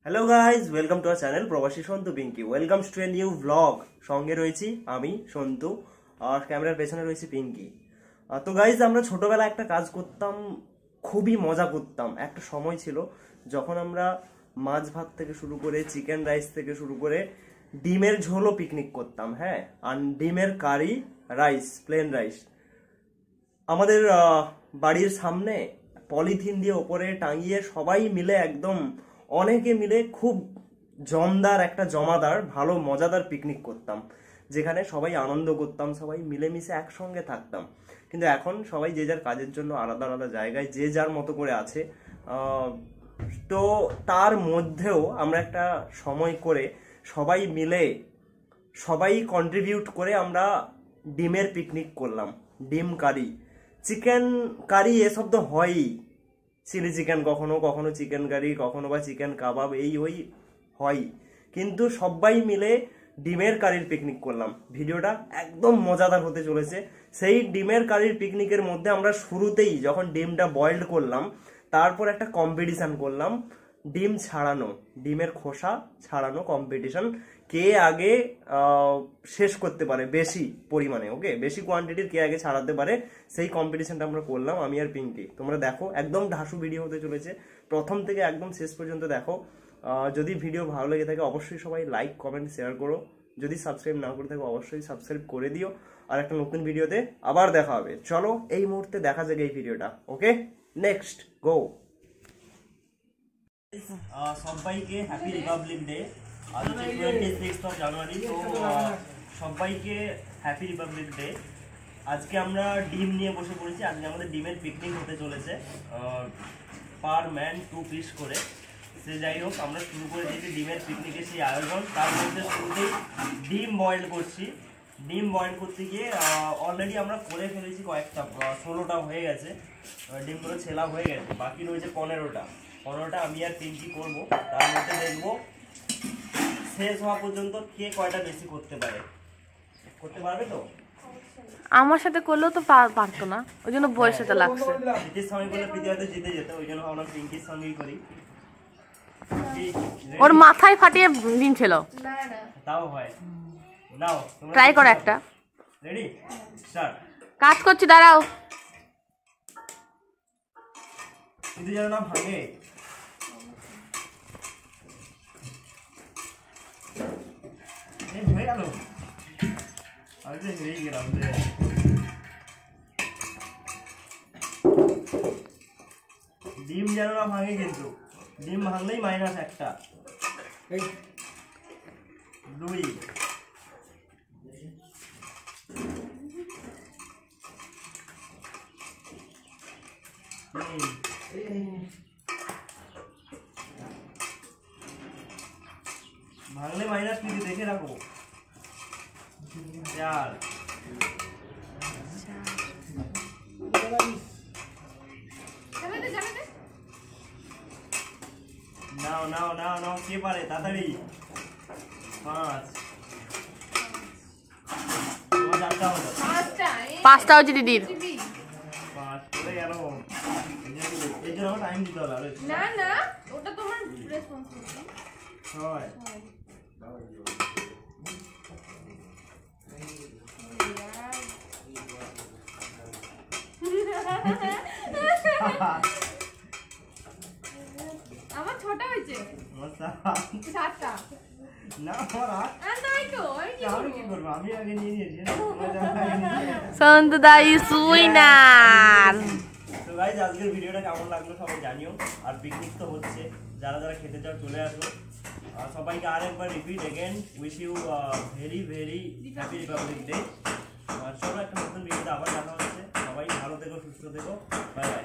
Hello guys, welcome to our channel Probashi Santu Pinky. Welcomes to a new vlog. সঙ্গে রয়েছি আমি সন্তু আর ক্যামেরার পেছনে রয়েছি পিঙ্কি। তো গাইজ, আমরা ছোটবেলা একটা কাজ করতাম, খুবই মজা করতাম। একটা সময় ছিল যখন আমরা মাছ ভাত থেকে শুরু করে চিকেন রাইস থেকে শুরু করে ডিমের ঝোলও পিকনিক করতাম। হ্যাঁ, আর ডিমের কারি, রাইস, প্লেন রাইস আমাদের বাড়ির সামনে পলিথিন দিয়ে ওপরে টাঙিয়ে সবাই মিলে একদম অনেকে মিলে খুব জমদার একটা জমাদার ভালো মজাদার পিকনিক করতাম, যেখানে সবাই আনন্দ করতাম, সবাই মিলেমিশে একসঙ্গে থাকতাম। কিন্তু এখন সবাই যে যার কাজের জন্য আলাদা আলাদা জায়গায় যে যার মতো করে আছে। তো তার মধ্যেও আমরা একটা সময় করে সবাই মিলে সবাই কন্ট্রিবিউট করে আমরা ডিমের পিকনিক করলাম। ডিম কারি, চিকেন কারি এসব তো হয়ই, চিলি চিকেন কখনো কখনো, চিকেন কারি কখনো বা চিকেন কাবাব, এই ওই হয়। কিন্তু সবাই মিলে ডিমের কারির পিকনিক করলাম। ভিডিওটা একদম মজাদার হতে চলেছে। সেই ডিমের কারির পিকনিকের মধ্যে আমরা শুরুতেই যখন ডিমটা বয়েলড করলাম, তারপর একটা কম্পিটিশন করলাম ডিম ছাড়ানো, ডিমের খোসা ছাড়ানো কম্পিটিশন। কে আগে শেষ করতে পারে বেশি পরিমাণে, ওকে, বেশি কোয়ান্টিটির কে আগে ছাড়াতে পারে, সেই কম্পিটিশনটা আমরা করলাম আমি আর পিঙ্কি। তোমরা দেখো, একদম ধাসু ভিডিও হতে চলেছে, প্রথম থেকে একদম শেষ পর্যন্ত দেখো। যদি ভিডিও ভালো লেগে থাকে অবশ্যই সবাই লাইক, কমেন্ট, শেয়ার করো। যদি সাবস্ক্রাইব না করে থাকো অবশ্যই সাবস্ক্রাইব করে দিও। আর একটা নতুন ভিডিওতে আবার দেখা হবে। চলো এই মুহূর্তে দেখা যাক এই ভিডিওটা। ওকে, নেক্সট গো। সবাইকে হ্যাপি রিপাবলিক ডে। আজ 26 জানুয়ারি। তো সবাইকে হ্যাপি রিপাবলিক ডে। আজকে আমরা ডিম নিয়ে বসে পড়েছি। আজকে আমাদের ডিমের পিকনিক হতে চলেছে, পার ম্যান 2 পিস করে। সে যাই হোক, আমরা শুরু করে দিয়েছি ডিমের পিকনিকের সেই আয়োজন। তার মধ্যে শুরুতেই ডিম বয়েল করছি। ডিম বয়েল করতে গিয়ে অলরেডি আমরা করে ফেলেছি কয়েকটা, 16টা হয়ে গেছে, ডিমগুলো ছেলা হয়ে গেছে। বাকি রয়েছে 15টা আমি আর পিঙ্কি করবো। তার মধ্যে দেখবো শেষ হওয়া পর্যন্ত কে কয়টা বেশি করতে পারে। করতে পারবে তো? আমার সাথে করলেও তো পারতো না, ওই জন্য বইয়ের সাথে লাগছে। প্রীতির সঙ্গে করলে প্রীতি হয়তো জিতে যেত, ওই জন্য আমরা পিঙ্কির সঙ্গেই করি। ওর মাথায় ফাটিয়ে ডিম ছিল। তাও হয়। নাও ট্রাই করো একটা। Ready, start. কাজ করছি, দাঁড়াও। কিন্তু যেন না ভাঙে। হয়ে গেল, আমি তো হেরেই গেলাম। ডিম যেন না ভাঙে, কিন্তু ডিম ভাঙলেই মাইনাস 1টা, 2, 3, ভাঙলে মাইনাস কিছু দেখে রাখো, 4, নাও নাও নাও নাও, কে পারে তাড়াতাড়ি, 5, 5টা হচ্ছে দিদির। 5 চলে গেল। এই জন্য টাইম দিতে হবে। না না, ওটা তোমার রেসপন্সিবিলিটি। 6, আমার 6টা হয়েছে। 7টা না, আমার 8। তাই তো আমি কি করবো, আমি আগে নিয়ে নিয়েছি। সন্তু দাই সুইনার। তো গাইজ, আজকের ভিডিওটা কেমন লাগলো সবাই জানিও। আর পিকনিক তো হচ্ছে, যারা যারা খেতে চাও চলে আসো। সবাইকে আরেকবার repeat again wish you very very happy republic day. চলো একটা নতুন ভিডিওতে আবার দেখা হচ্ছে। সবাই ভালো থেকো, সুস্থ থেকো, বাই বাই।